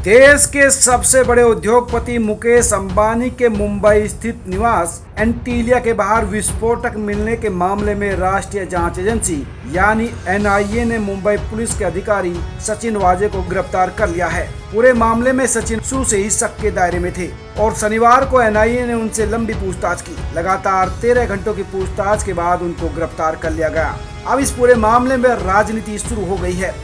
देश के सबसे बड़े उद्योगपति मुकेश अंबानी के मुंबई स्थित निवास एंटीलिया के बाहर विस्फोटक मिलने के मामले में राष्ट्रीय जांच एजेंसी यानी एनआईए ने मुंबई पुलिस के अधिकारी सचिन वाजे को गिरफ्तार कर लिया है। पूरे मामले में सचिन शुरू से ही शक के दायरे में थे और शनिवार को एनआईए ने उनसे लंबी पूछताछ की। लगातार 13 घंटों की पूछताछ के बाद उनको गिरफ्तार कर लिया गया। अब इस पूरे मामले में राजनीति शुरू हो गई है।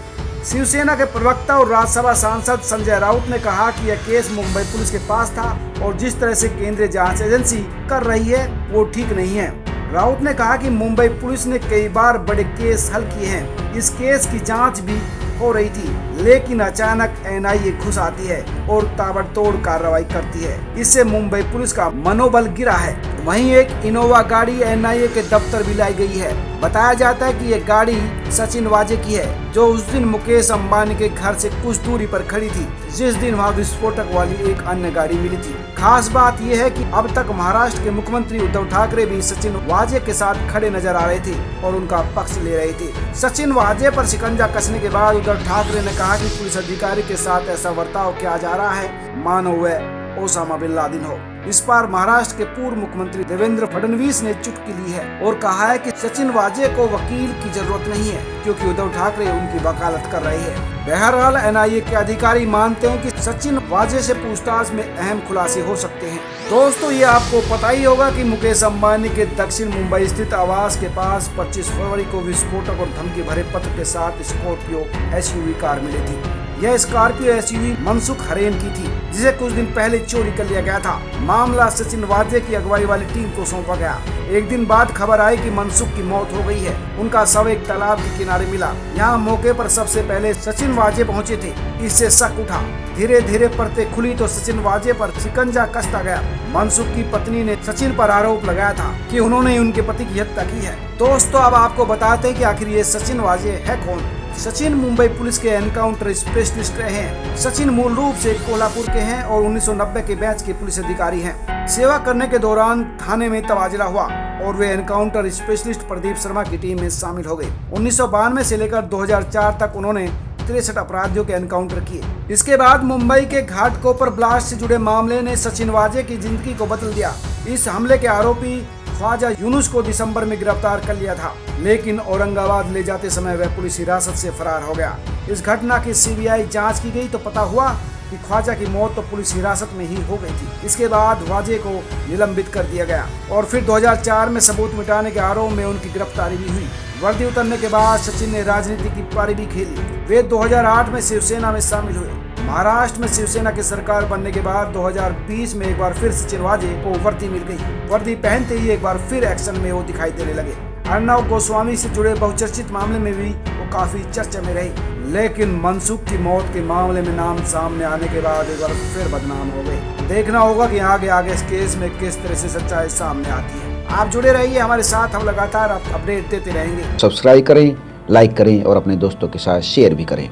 शिवसेना के प्रवक्ता और राज्यसभा सांसद संजय राउत ने कहा कि यह केस मुंबई पुलिस के पास था और जिस तरह से केंद्रीय जांच एजेंसी कर रही है वो ठीक नहीं है। राउत ने कहा कि मुंबई पुलिस ने कई बार बड़े केस हल किए हैं। इस केस की जांच भी हो रही थी, लेकिन अचानक एनआईए घुस आती है और ताबड़तोड़ कार्रवाई करती है। इससे मुंबई पुलिस का मनोबल गिरा है। वहीं एक इनोवा गाड़ी एनआईए के दफ्तर भी लाई गई है। बताया जाता है कि यह गाड़ी सचिन वाजे की है, जो उस दिन मुकेश अंबानी के घर से कुछ दूरी पर खड़ी थी, जिस दिन वहां विस्फोटक वाली एक अन्य गाड़ी मिली थी। खास बात यह है कि अब तक महाराष्ट्र के मुख्यमंत्री उद्धव ठाकरे भी सचिन वाजे के साथ खड़े नजर आ रहे थे और उनका पक्ष ले रहे थे। सचिन वाजे पर शिकंजा कसने के बाद उद्धव ठाकरे ने कहा कि पुलिस अधिकारी के साथ ऐसा बर्ताव किया जा रहा है मानो वह ओसामा बिन लादेन हो। इस पर महाराष्ट्र के पूर्व मुख्यमंत्री देवेंद्र फडणवीस ने चुटकी ली है और कहा है कि सचिन वाजे को वकील की जरूरत नहीं है, क्योंकि उद्धव ठाकरे उनकी वकालत कर रहे हैं। बहरहाल एनआईए के अधिकारी मानते हैं कि सचिन वाजे से पूछताछ में अहम खुलासे हो सकते हैं। दोस्तों, ये आपको पता ही होगा कि मुकेश अंबानी के दक्षिण मुंबई स्थित आवास के पास 25 फरवरी को विस्फोटक और धमकी भरे पत्र के साथ स्कॉर्पियो एसयूवी कार मिली थी। यह स्कॉर्पियो एसयूवी मनसुख हरेन की थी, जिसे कुछ दिन पहले चोरी कर लिया गया था। मामला सचिन वाजे की अगुवाई वाली टीम को सौंपा गया। एक दिन बाद खबर आई कि मनसुख की मौत हो गई है। उनका शव एक तालाब के किनारे मिला। यहाँ मौके पर सबसे पहले सचिन वाजे पहुँचे थे। इससे शक उठा। धीरे धीरे परतें खुली तो सचिन वाजे पर शिकंजा कसता गया। मनसुख की पत्नी ने सचिन पर आरोप लगाया था कि उन्होंने उनके पति की हत्या की है। दोस्तों, अब आपको बताते हैं कि आखिर ये सचिन वाजे है कौन। सचिन मुंबई पुलिस के एनकाउंटर स्पेशलिस्ट रहे हैं। सचिन मूल रूप से कोल्हापुर के हैं और 1990 के बैच के पुलिस अधिकारी हैं। सेवा करने के दौरान थाने में तबादला हुआ और वे एनकाउंटर स्पेशलिस्ट प्रदीप शर्मा की टीम में शामिल हो गए। 1992 से लेकर 2004 तक उन्होंने 63 अपराधियों के एनकाउंटर किए। इसके बाद मुंबई के घाटकोपर ब्लास्ट से जुड़े मामले ने सचिन वाजे की जिंदगी को बदल दिया। इस हमले के आरोपी ख्वाजा यूनुस को दिसंबर में गिरफ्तार कर लिया था, लेकिन औरंगाबाद ले जाते समय वह पुलिस हिरासत से फरार हो गया। इस घटना की सीबीआई जांच की गई तो पता हुआ कि ख्वाजा की मौत तो पुलिस हिरासत में ही हो गई थी। इसके बाद वाजे को निलंबित कर दिया गया और फिर 2004 में सबूत मिटाने के आरोप में उनकी गिरफ्तारी भी हुई। वर्दी उतरने के बाद सचिन ने राजनीति की पारी भी खेली। वे 2008 में शिवसेना में शामिल हुए। महाराष्ट्र में शिवसेना की सरकार बनने के बाद 2020 में एक बार फिर सचिन वाजे को वर्दी मिल गई। वर्दी पहनते ही एक बार फिर एक्शन में वो दिखाई देने लगे। अर्नब गोस्वामी से जुड़े बहुचर्चित मामले में भी वो काफी चर्चा में रही, लेकिन मनसुख की मौत के मामले में नाम सामने आने के बाद एक बार फिर बदनाम हो गए। देखना होगा कि आगे इस केस में किस तरह से सच्चाई सामने आती है। आप जुड़े रहिए हमारे साथ, हम लगातार अपडेट देते रहेंगे। सब्सक्राइब करें, लाइक करें और अपने दोस्तों के साथ शेयर भी करें।